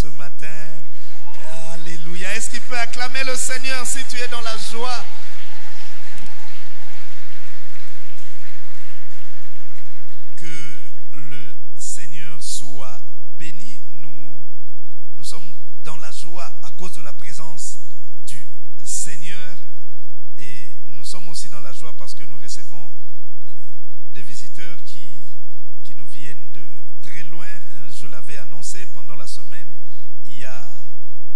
ce matin. Alléluia. Est-ce qu'il peut acclamer le Seigneur si tu es dans la joie? Que le Seigneur soit béni. Nous sommes dans la joie à cause de la présence du Seigneur. Et nous sommes aussi dans la joie parce que nous recevons des visiteurs qui nous viennent de très loin. Je l'avais annoncé pendant la semaine. Il y a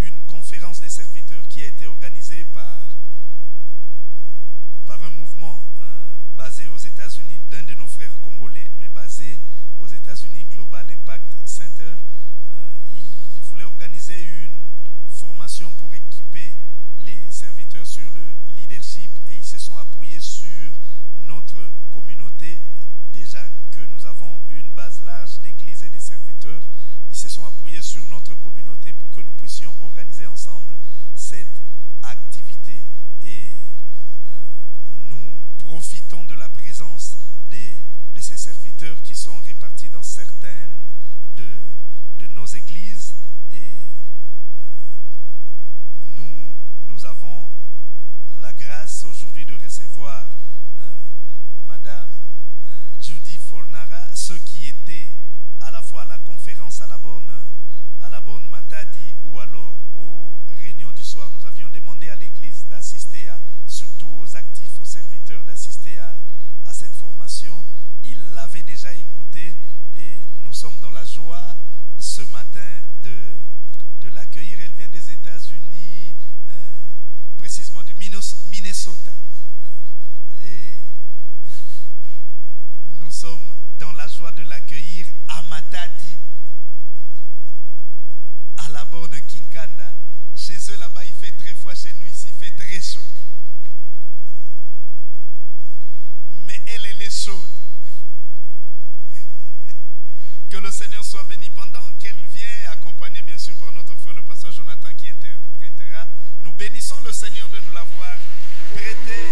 une conférence des serviteurs qui a été organisée par un mouvement basé aux États-Unis, d'un de nos frères congolais, mais basé aux États-Unis, Global Impact Center. Ils voulaient organiser une formation pour équiper les serviteurs sur le leadership et ils se sont appuyés sur notre communauté. Déjà que nous avons une base large d'églises et de serviteurs, ils se sont appuyés sur notre communauté pour que nous puissions organiser ensemble cette activité. Et nous profitons de la présence de ces serviteurs qui sont répartis dans certaines de nos églises. Et nous avons la grâce aujourd'hui de recevoir Madame Judy Fornara, ceux qui étaient à la fois à la conférence à la borne Matadi ou alors aux réunions du soir. Nous avions demandé à l'église d'assister surtout aux actifs, aux serviteurs, d'assister à cette formation. Ils l'avaient déjà écouté et nous sommes dans la joie ce matin de l'accueillir. Elle vient des États-Unis, précisément du Minnesota. Et nous sommes dans la joie de l'accueillir à Matadi, à la borne Kinkanda. Chez eux là-bas il fait très froid, chez nous ici il fait très chaud. Mais elle est chaude. Que le Seigneur soit béni. Pendant qu'elle vient, accompagnée bien sûr par notre frère le pasteur Jonathan qui interprétera, nous bénissons le Seigneur de nous l'avoir prêté.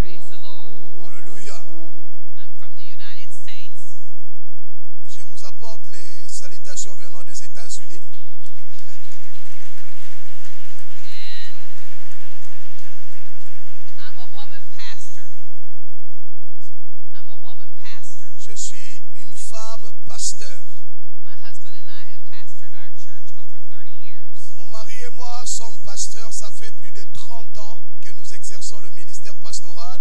Praise the Lord. Alléluia. I'm from the United States. Je vous apporte les salutations venant des États-Unis. And I'm a woman pastor. I'm a woman pastor. Je suis une femme pasteur. My husband and I have pastored our church over 30 years. Mon mari et moi sommes pasteurs. Ça fait plus de 30 ans que nous exerçons le ministère pastoral.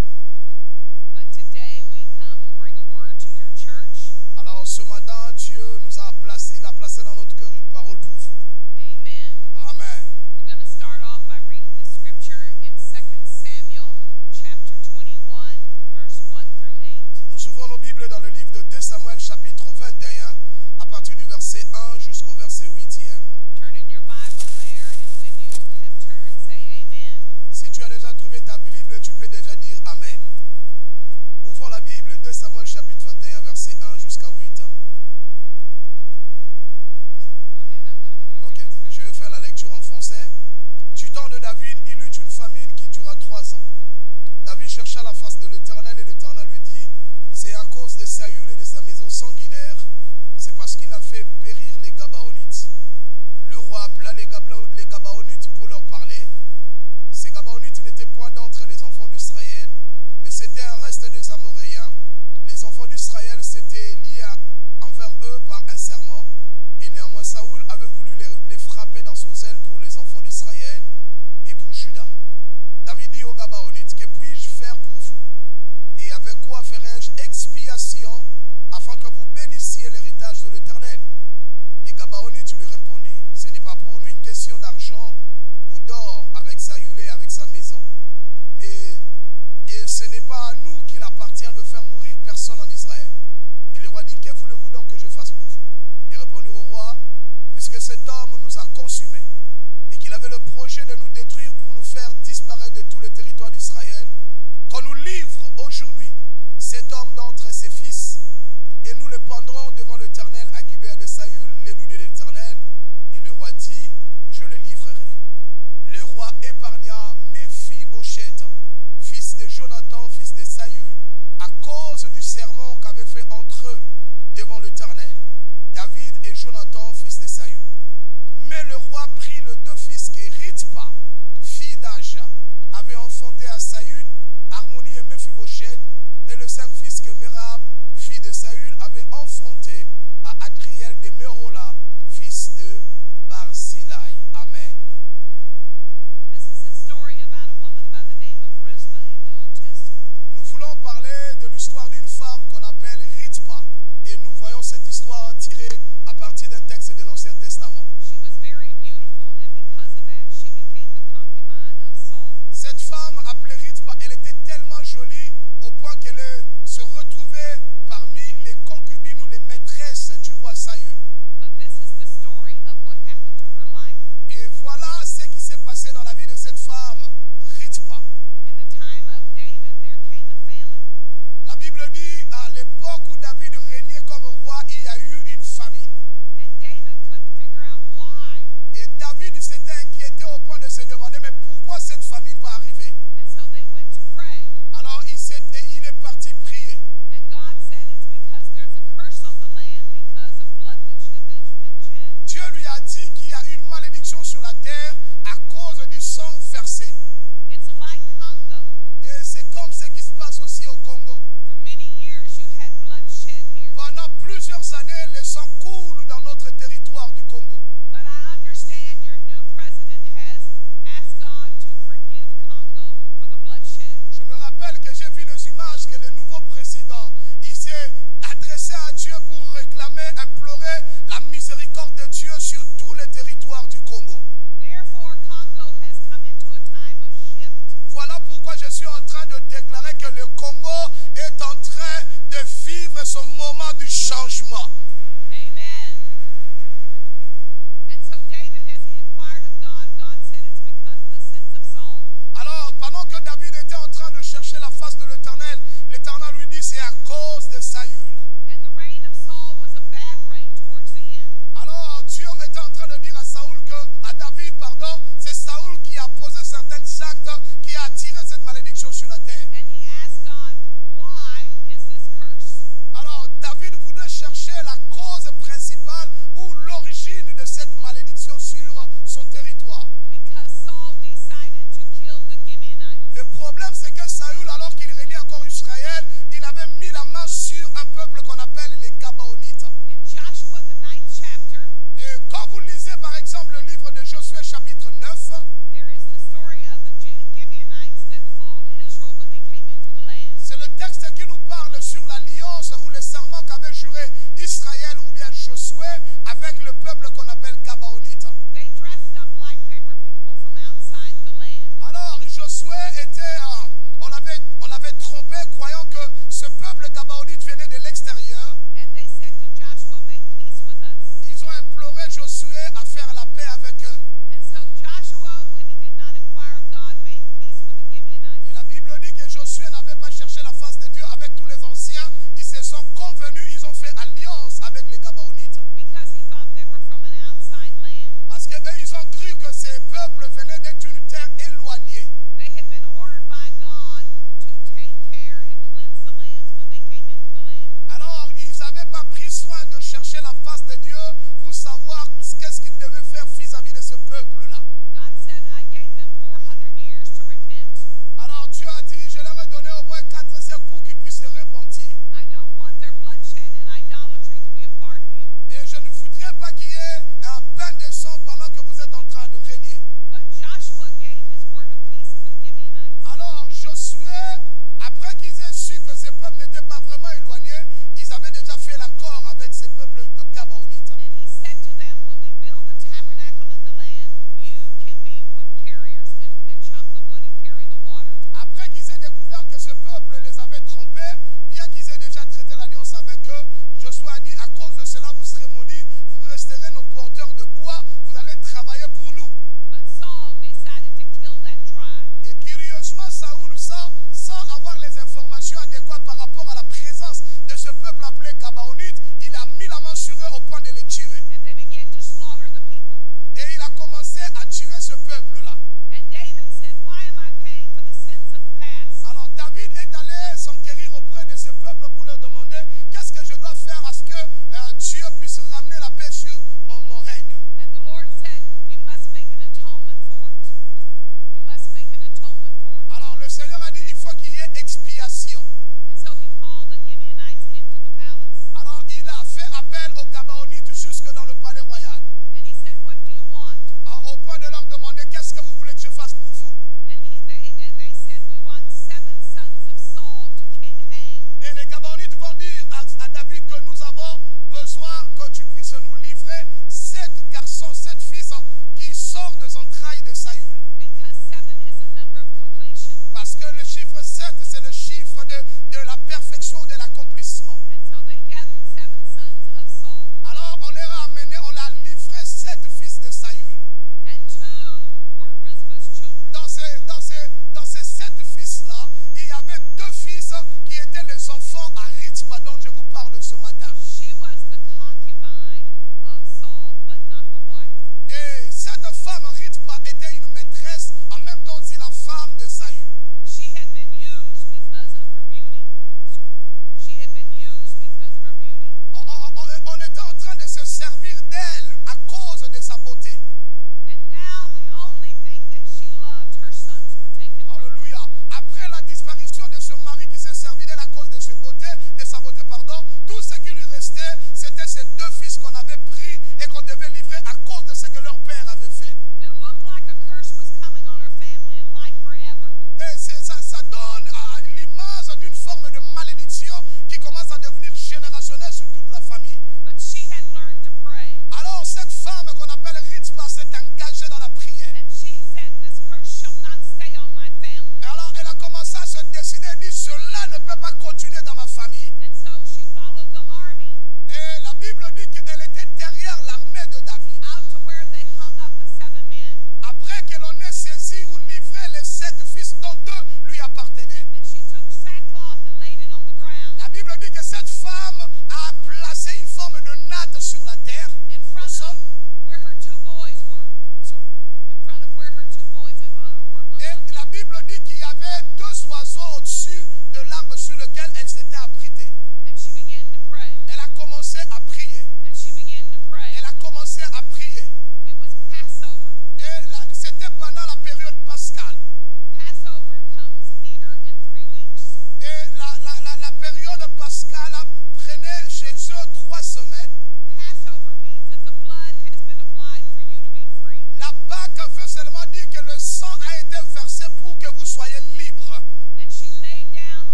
But today we come and bring a word to your church. Alors ce matin, Dieu nous a placé, il a placé dans notre cœur une parole pour vous. Amen. Amen. We're going to start off by reading the scripture in 2 Samuel chapter 21 verse 1 through 8. Nous ouvrons nos Bibles dans le livre de 2 Samuel chapitre 21 à partir du verset 1 jusqu'au verset 8e. Turn in your Bible there, and when you have turned, say amen. Si tu as déjà trouvé ta Bible, tu peux déjà dire Amen. Ouvrons la Bible, 2 Samuel chapitre 21 verset 1 jusqu'à 8. vivre ce moment du changement. Amen. And so David, as he inquired of God, God said it's because of the sins of Saul. Alors, pendant que David était en train de chercher la face de l'Éternel, l'Éternel lui dit c'est à cause de Saül. And the reign of Saul was a bad reign towards the end. Alors, Dieu était en train de dire à David, c'est Saül qui a posé certains actes qui a attiré cette malédiction sur la terre. And he asked God, why is this curse? Alors, David voulait chercher la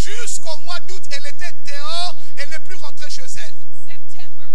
Jusqu'au mois d'août, elle était dehors. Elle n'est plus rentrée chez elle. September,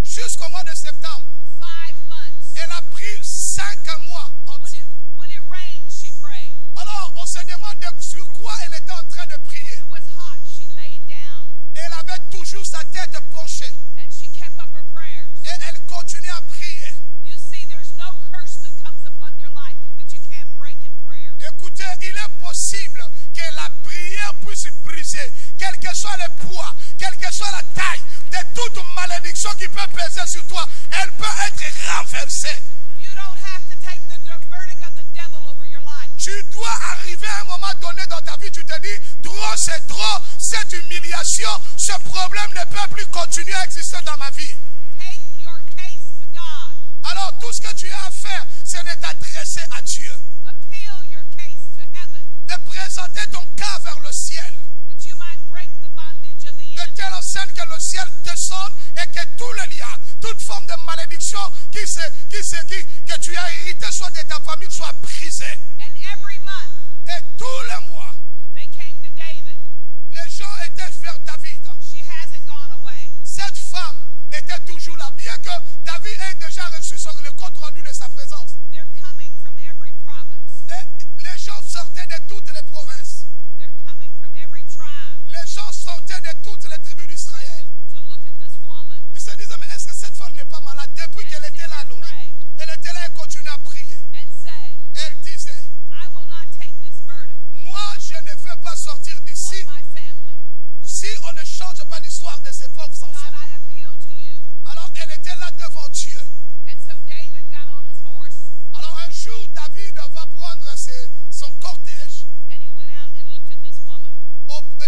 Jusqu'au mois de septembre, 5 months. elle a pris 5 mois entiers. When it rained, she prayed. Alors, on se demande sur quoi elle était en train de When prier. it was hot, she laid down Elle avait toujours sa tête penchée. and she kept up her prayers. Et elle continuait à prier. You see, there's no curse that comes upon your life that you can't break in prayer. Écoutez, il est possible que la prière puisse briser, quel que soit le poids, quelle que soit la taille de toute malédiction qui peut peser sur toi, elle peut être renversée. You don't have to take the verdict of the devil over your life. Tu dois arriver à un moment donné dans ta vie, tu te dis, trop c'est trop, cette humiliation, ce problème ne peut plus continuer à exister dans ma vie. Take your case to God. Alors tout ce que tu as à faire, c'est de t'adresser à Dieu, Appeal your case to heaven de présenter ton cas vers le ciel, that you might break the bondage of the de enemy. telle enseigne que le ciel descende et que tout le lien, toute forme de malédiction que tu as hérité soit de ta famille soit brisée. And every month Et tous les mois, they came to David. les gens étaient vers David. She hasn't gone away. Cette femme était toujours là, bien que David ait déjà reçu le compte rendu de sa présence. They're coming from every province. Et les gens sortaient de toutes les provinces. They're coming from every tribe Les gens sortaient de toutes les tribus d'Israël. to look at this woman. Ils se disaient, mais est-ce que cette femme n'est pas malade? Depuis qu'elle était là allongée, elle était là et continuait à prier. And say, Elle disait, I will not take this verdict moi je ne veux pas sortir d'ici on my family. si on ne change pas l'histoire de ces pauvres God, enfants. I appeal to you. Alors elle était là devant Dieu. And so David got on his horse Alors un jour, David va prendre son cortège and he went out and looked at this woman.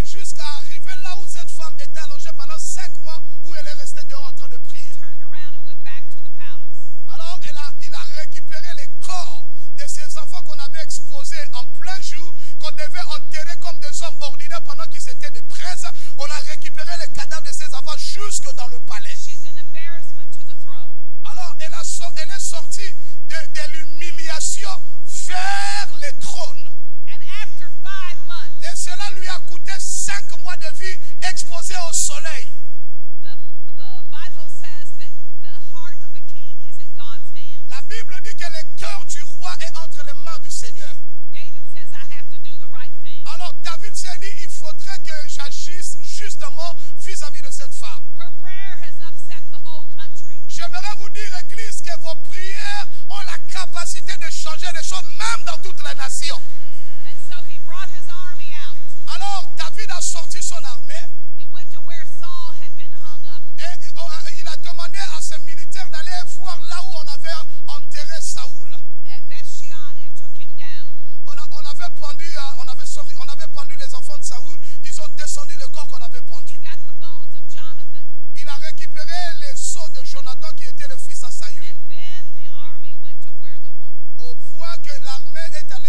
jusqu'à arriver là où cette femme était allongée pendant 5 mois, où elle est restée dehors en train de prier. Turned around and went back to the palace. Alors il a récupéré les corps de ces enfants qu'on avait exposés en plein jour, qu'on devait enterrer comme des hommes ordinaires pendant qu'ils étaient des prêtres. On a récupéré les cadavres de ces enfants jusque dans le palais. She's an embarrassment to the throne. Alors elle est sortie de l'humiliation vers le trône. And after 5 months, Et cela lui a coûté 5 mois de vie exposée au soleil. the Bible says that the heart of a king is in God's hands. La Bible dit que le cœur du roi est entre les mains du Seigneur. David says, I have to do the right thing. Alors David s'est dit, il faudrait que j'agisse justement vis-à-vis de cette femme. Her prayer has upset the whole country. J'aimerais vous dire, Église, que vos prières ont la capacité de changer les choses, même dans toute la nation. And so he brought his army out. Alors David a sorti son armée He went to where Saul had been hung up. et il a demandé à ses militaires d'aller voir là où on avait enterré Saoul. At Beth-shean and took him down. On avait pendu les enfants de Saoul. Ils ont descendu le corps qu'on avait He pendu. got the bones of Jonathan. Il a récupéré les os de Jonathan qui était le fils à Saül, And then the army went to where the woman. au point que l'armée est allée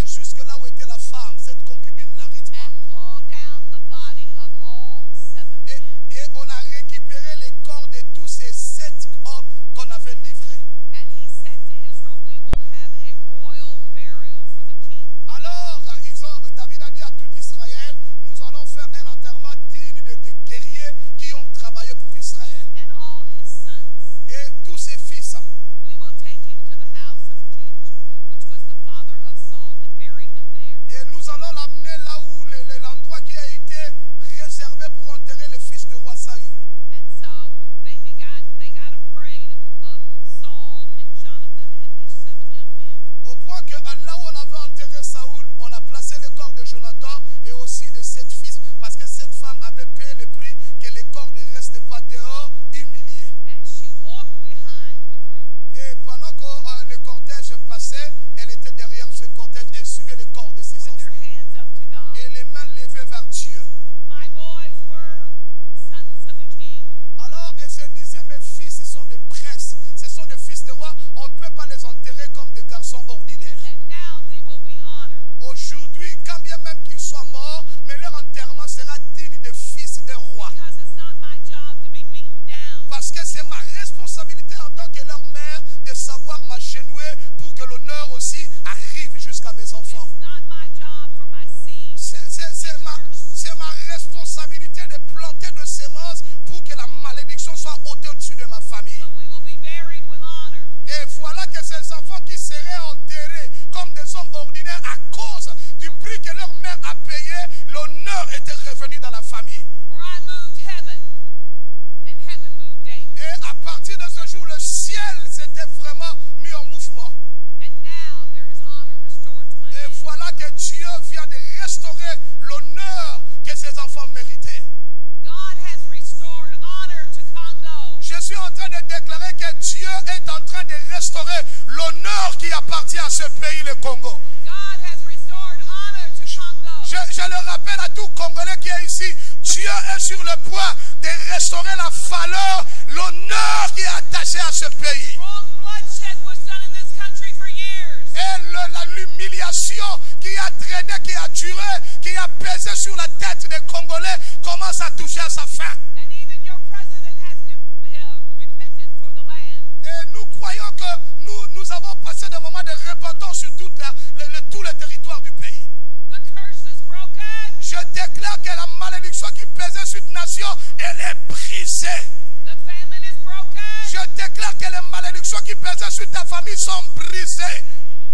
Dieu est en train de restaurer l'honneur qui appartient à ce pays, le Congo. God has restored honor to Congo. Je le rappelle à tout Congolais qui est ici, Dieu est sur le point de restaurer la valeur, l'honneur qui est attaché à ce pays. Wrong bloodshed was done in this country for years. Et l'humiliation qui a traîné, qui a duré, qui a pesé sur la tête des Congolais commence à toucher à sa fin. And even your president has repented for the land. Et nous croyons que nous avons passé des moments de repentance sur tout le territoire du pays. The curse is broken. Je déclare que la malédiction qui pesait sur cette nation, elle est brisée. The famine is broken. Je déclare que les malédictions qui pesaient sur ta famille sont brisées.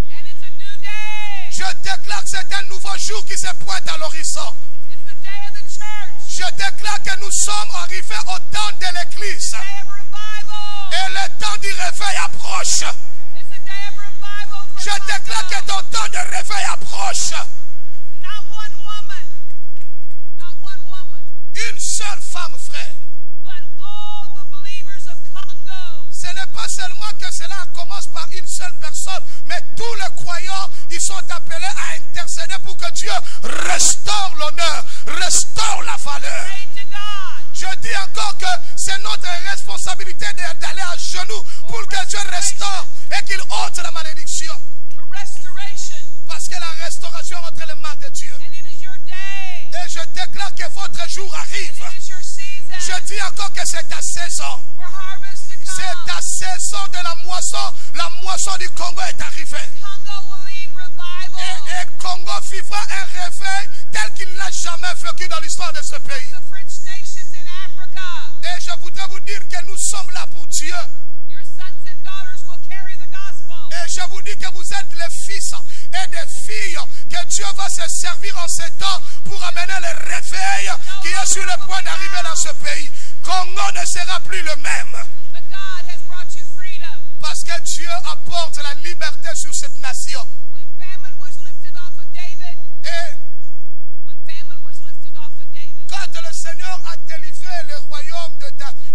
And it's a new day. Je déclare que c'est un nouveau jour qui se pointe à l'horizon. It's the day of the church. Je déclare que nous sommes arrivés au temps de l'église. Day of revival. Et le temps du réveil approche. It's a day of revival for Je déclare que Congo. ton temps de réveil approche. Not one woman. Not one woman. Une seule femme, frère. But all the believers of Congo. Ce n'est pas seulement que cela commence par une seule personne, mais tous les croyants, ils sont appelés à intercéder pour que Dieu restaure l'honneur, restaure la valeur. Pray to God. Je dis encore que c'est notre responsabilité d'aller à genoux pour que Dieu restaure et qu'il ôte la malédiction. For restoration. Parce que la restauration est entre les mains de Dieu. And it is your day. Et je déclare que votre jour arrive. It is your season. Je dis encore que c'est ta saison. For harvest to come. C'est ta saison de la moisson. La moisson du Congo est arrivée. Congo will lead revival. Et Congo vivra un réveil tel qu'il n'a jamais vécu dans l'histoire de ce pays. The French nations in Africa. Et je voudrais vous dire que nous sommes là pour Dieu. Your sons and daughters will carry the gospel. Et je vous dis que vous êtes les fils et des filles que Dieu va se servir en ce temps pour amener le réveil qui est sur le point d'arriver dans ce pays. Congo ne sera plus le même. But God has brought you freedom. Parce que Dieu apporte la liberté sur cette nation. When famine was lifted off of David, Et quand le Seigneur a délivré le royaume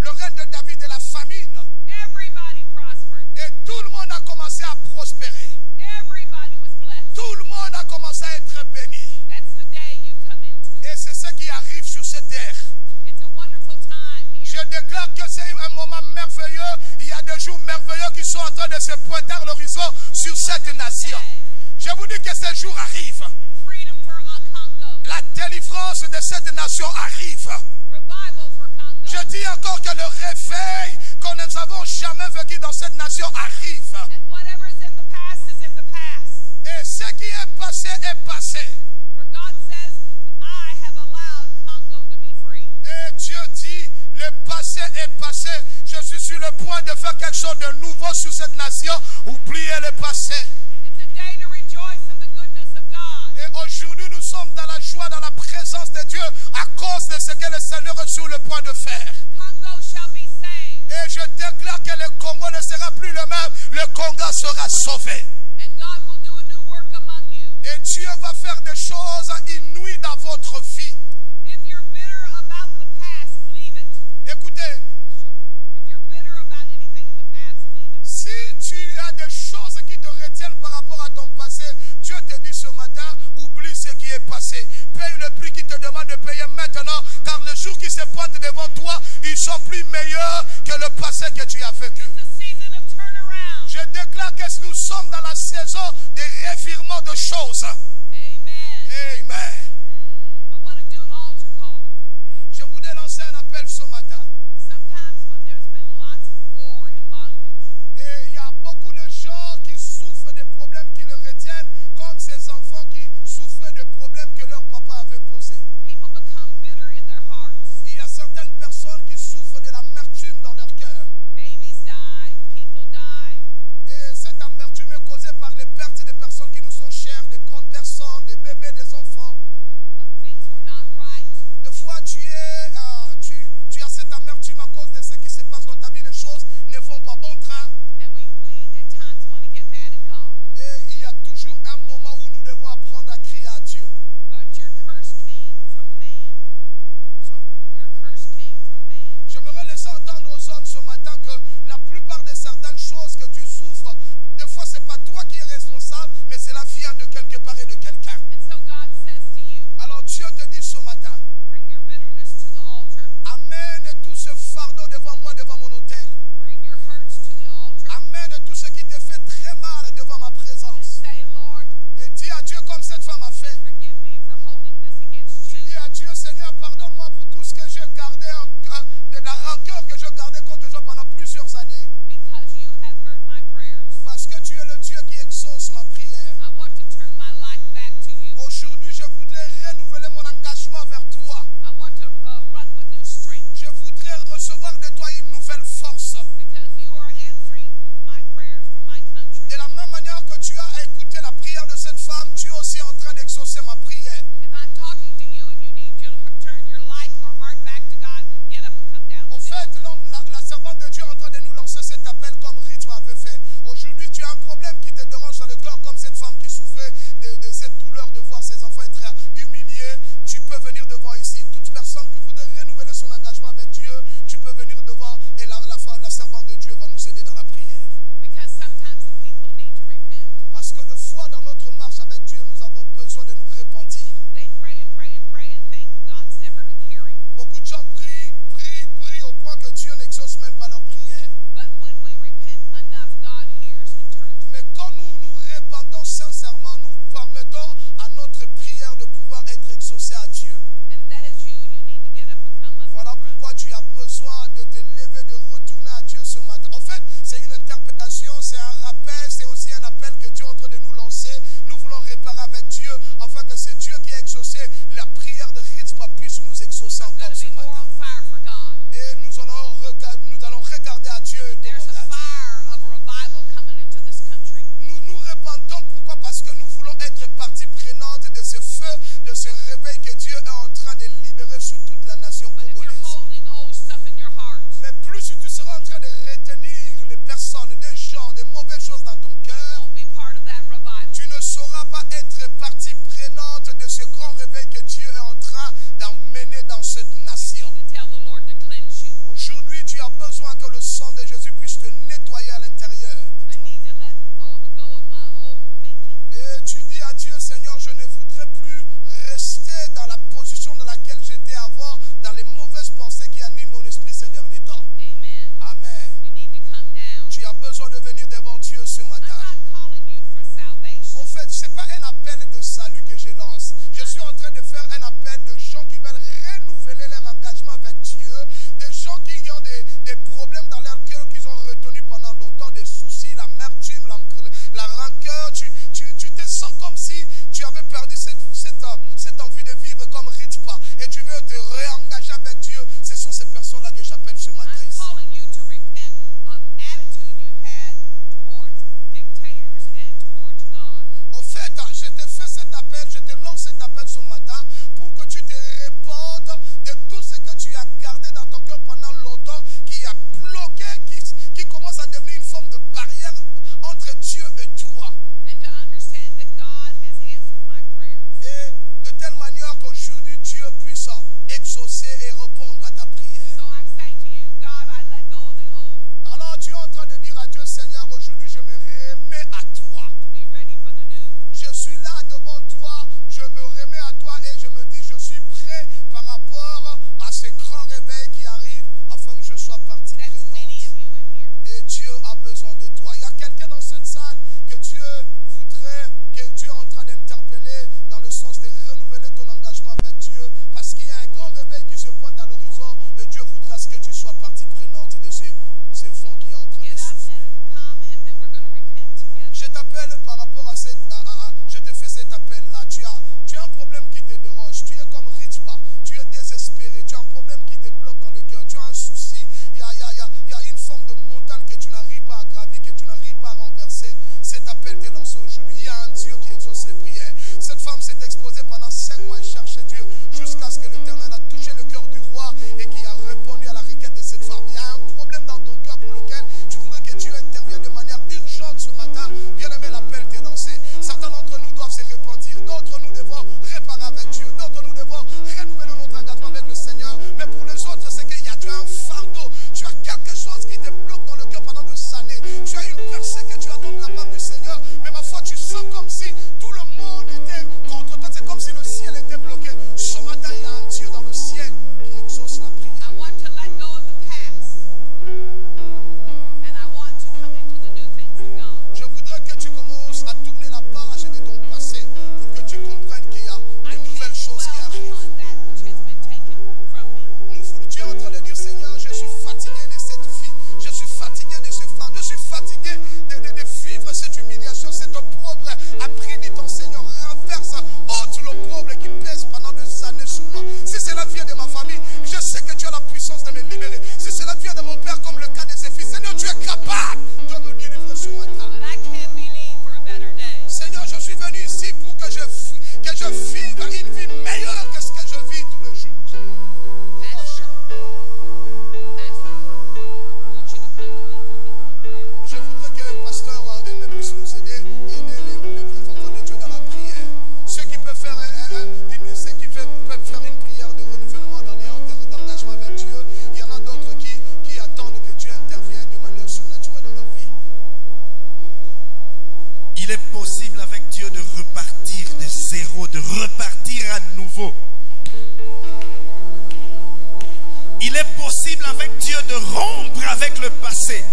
le règne de David de la famine, everybody prospered. et tout le monde a commencé à prospérer. Everybody was blessed. Tout le monde a commencé à être béni. That's the day you come into. Et c'est ce qui arrive sur cette terre. It's a wonderful time Je here. déclare que c'est un moment merveilleux. Il y a des jours merveilleux qui sont en train de se pointer à l'horizon sur cette nation. Je vous dis que ce jour arrive. Freedom for Congo. La délivrance de cette nation arrive. Revival for Congo. Je dis encore que le réveil que nous n'avons jamais vécu dans cette nation arrive. And whatever's in the past is in the past. Et ce qui est passé est passé. For God says, I have allowed Congo to be free. Et Dieu dit, le passé est passé. Je suis sur le point de faire quelque chose de nouveau sur cette nation. Oubliez le passé. It's a day to rejoice in the goodness of God. Et aujourd'hui, nous sommes dans la joie, dans la présence de Dieu à cause de ce que le Seigneur est sur le point de faire. Congo shall be saved. Et je déclare que le Congo ne sera plus le même. Le Congo sera sauvé. And God will do a new work among you. Et Dieu va faire des choses inouïes dans votre vie. If you're bitter about the past, leave it. Écoutez, If you're bitter about anything in the past, leave it. si tu as des choses qui te retiennent par rapport à ton passé, Dieu te dit ce matin, oublie ce qui est passé. Paye le prix qu'il te demande de payer maintenant, car les jours qui se pointent devant toi, ils sont plus meilleurs que le passé que tu as vécu. It's a season of turnaround. Je déclare que nous sommes dans la saison des revirements de choses. Amen. Amen. I want to do an altar call. Je voudrais lancer un appel ce matin. Sometimes when there's been lots of war and bondage, Et il y a beaucoup de gens qui souffrent des problèmes qui les retiennent, comme ces enfants qui souffraient des problèmes que leur papa avait posés. people become bitter in their hearts. Il y a certaines personnes qui souffrent de l'amertume dans leur cœur. Babies die, people die. Et cette amertume est causée par les pertes des personnes qui nous sont chères, des grandes personnes, des bébés, des enfants. vivre une vie meilleure que ce que je vis tous les jours. Pastor, I want you to come and lead the people in prayer. Je voudrais que le pasteur Aimé puisse nous aider les enfants de Dieu dans la prière. Ceux qui peuvent faire une prière de renouvellement d'engagement avec Dieu, il y en a d'autres qui attendent que Dieu intervienne de manière surnaturelle dans leur vie. Il est possible avec Dieu de repartir de zéro, de repartir à nouveau. Il est possible avec Dieu de rompre avec le passé.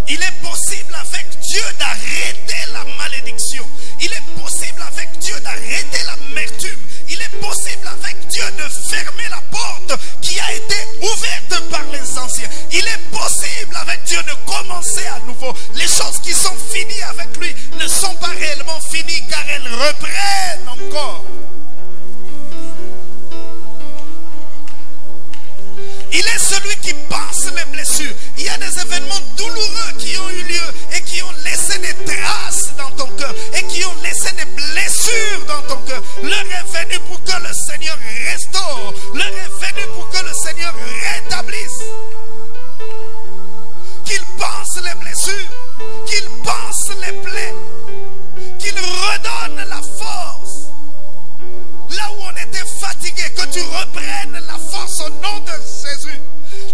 Il est possible avec Dieu d'arrêter la malédiction. Il est possible avec Dieu d'arrêter l'amertume. Il est possible avec Dieu de fermer la porte qui a été ouverte par les anciens. Il est possible avec Dieu de commencer à nouveau. Les choses qui sont finies avec lui ne sont pas réellement finies car elles reprennent encore. Il est celui qui pense les blessures. Il y a des événements douloureux qui ont eu lieu et qui ont laissé des traces dans ton cœur et qui ont laissé des blessures dans ton cœur. L'heure est venue pour que le Seigneur restaure. L'heure est venue pour que le Seigneur rétablisse. Qu'il pense les blessures, qu'il pense les plaies, qu'il redonne la force. Là où on était fatigué, que tu reprennes la force au nom de Jésus.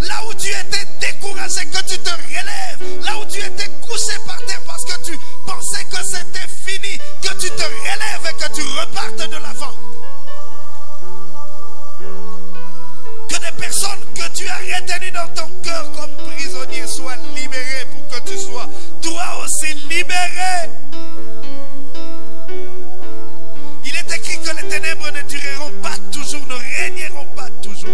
Là où tu étais découragé, que tu te relèves. Là où tu étais couché par terre parce que tu pensais que c'était fini, que tu te relèves et que tu repartes de l'avant. Que des personnes que tu as retenues dans ton cœur comme prisonnier soient libérées pour que tu sois toi aussi libéré. Il est écrit que les ténèbres ne dureront pas toujours, ne régneront pas toujours.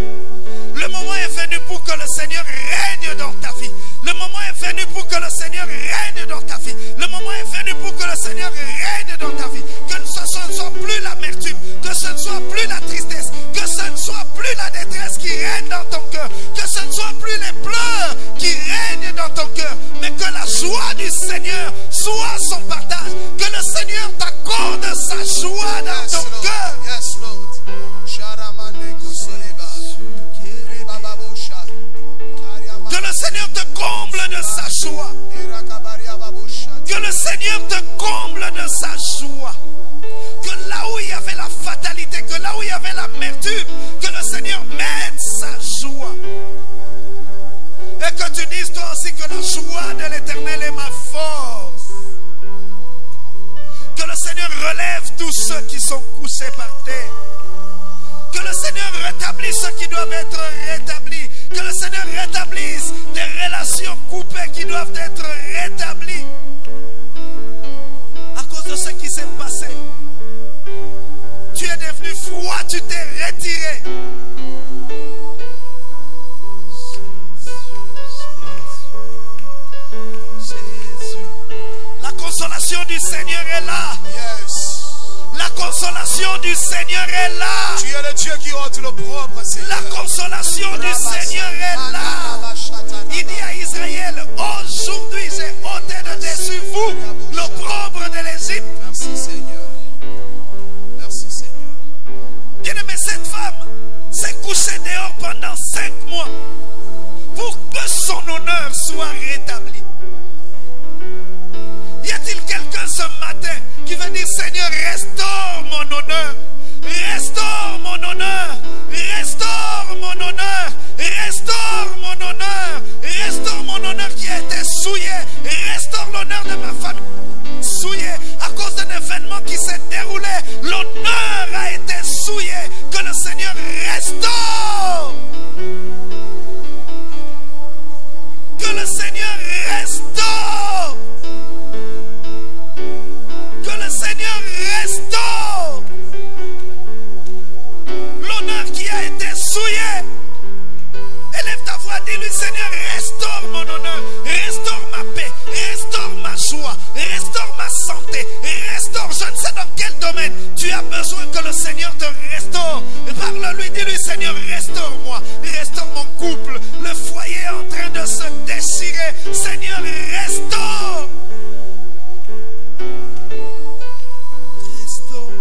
Le moment est venu pour que le Seigneur règne dans ta vie. Le moment est venu pour que le Seigneur règne dans ta vie. Le moment est venu pour que le Seigneur règne dans ta vie. Que ce ne soit plus l'amertume, que ce ne soit plus la tristesse, que ce ne soit plus la détresse qui règne dans ton cœur, que ce ne soit plus les pleurs qui règnent dans ton cœur, mais que la joie du Seigneur soit son partage. Que le Seigneur t'accorde sa joie dans ton cœur. Yes, Lord. Que le Seigneur te comble de sa joie. Que le Seigneur te comble de sa joie. Que là où il y avait la fatalité, que là où il y avait l'amertume, que le Seigneur mette sa joie. Et que tu dises toi aussi que la joie de l'Éternel est ma force. Que le Seigneur relève tous ceux qui sont couchés par terre. Que le Seigneur rétablisse ceux qui doivent être rétablis. Que le Seigneur rétablisse des relations coupées qui doivent être rétablies. À cause de ce qui s'est passé, tu es devenu froid, tu t'es retiré. La consolation du Seigneur est là. Yes. La consolation du Seigneur est là. Tu es le Dieu qui ôte l'opprobre, Seigneur. La consolation du Seigneur est là. Il dit à Israël, aujourd'hui j'ai ôté de dessus vous l'opprobre de l'Égypte. Merci Seigneur. Merci Seigneur. Bien-aimé, cette femme s'est couchée dehors pendant 5 mois pour que son honneur soit rétabli. Y a-t-il quelqu'un ce matin qui veut dire, Seigneur, restaure mon honneur, restaure mon honneur, restaure mon honneur, restaure mon honneur, restaure mon honneur qui a été souillé, restaure l'honneur de ma famille souillé à cause d'un événement qui s'est déroulé. L'honneur a été souillé. Que le Seigneur restaure. Que le Seigneur restaure. Que le Seigneur restaure l'honneur qui a été souillé. Élève ta voix, dis-lui, Seigneur, restaure mon honneur, restaure ma paix, restaure ma joie, restaure ma santé, restaure, je ne sais dans quel domaine tu as besoin que le Seigneur te restaure. Parle-lui, dis-lui, Seigneur, restaure-moi, restaure mon couple, le foyer est en train de se déchirer. Seigneur, restaure. Restaure.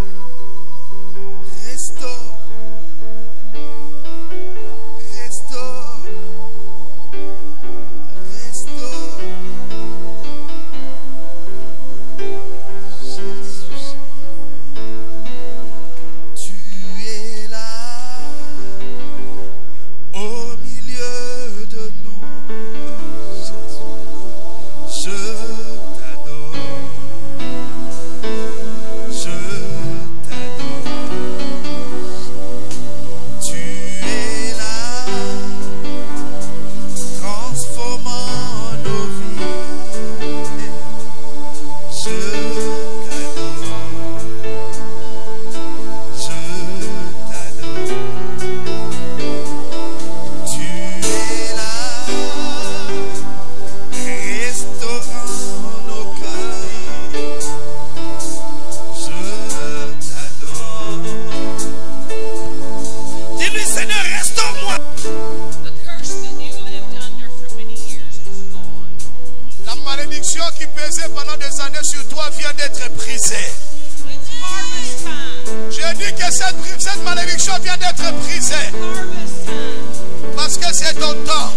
Je dis que cette malédiction vient d'être brisée. Harvest time. Parce que c'est ton temps.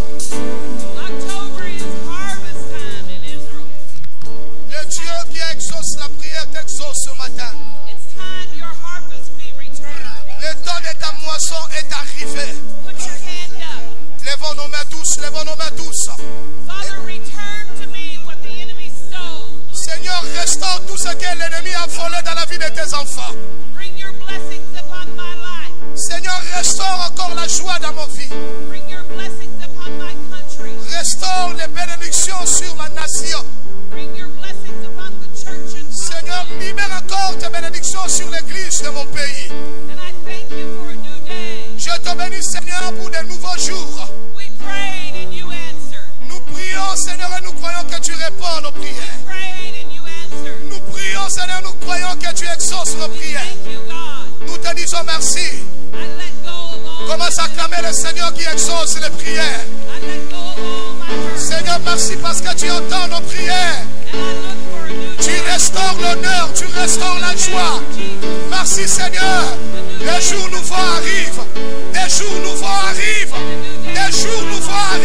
October is harvest time in Israel. Le Dieu qui exauce la prière t'exauce ce matin. It's time your harvest be returned. Le temps de ta moisson est arrivé. Put your hand up. Levons nos mains tous, levons nos mains tous. Father, return to me what the enemy stole. Seigneur, restaure tout ce que l'ennemi a volé dans la vie de tes enfants. Bring your blessings upon my life. Seigneur, restaure encore la joie dans ma vie. Bring your blessings upon my country. Restaure les bénédictions sur ma nation. Bring your blessings upon the church and Seigneur, libère encore tes bénédictions sur l'église de mon pays. And I thank you for a new day. Je te bénis, Seigneur, pour de nouveaux jours. We prayed and you answered. Nous prions, Seigneur, et nous croyons que tu réponds à nos prières. Prayed and you answered. Nous prions, Seigneur, nous croyons que tu exauces nos prières. Thank you, God. Nous te disons merci. I let go of all. Commence à clamer le Seigneur qui exauce les prières. I let go of all my hurt. Seigneur, merci parce que tu entends nos prières. And I look for a new Tu day. restaures l'honneur, tu restaures la joie. Merci, Seigneur. Des jours nouveaux arrivent. Des jours nouveaux arrivent. Des jours nouveaux arrivent.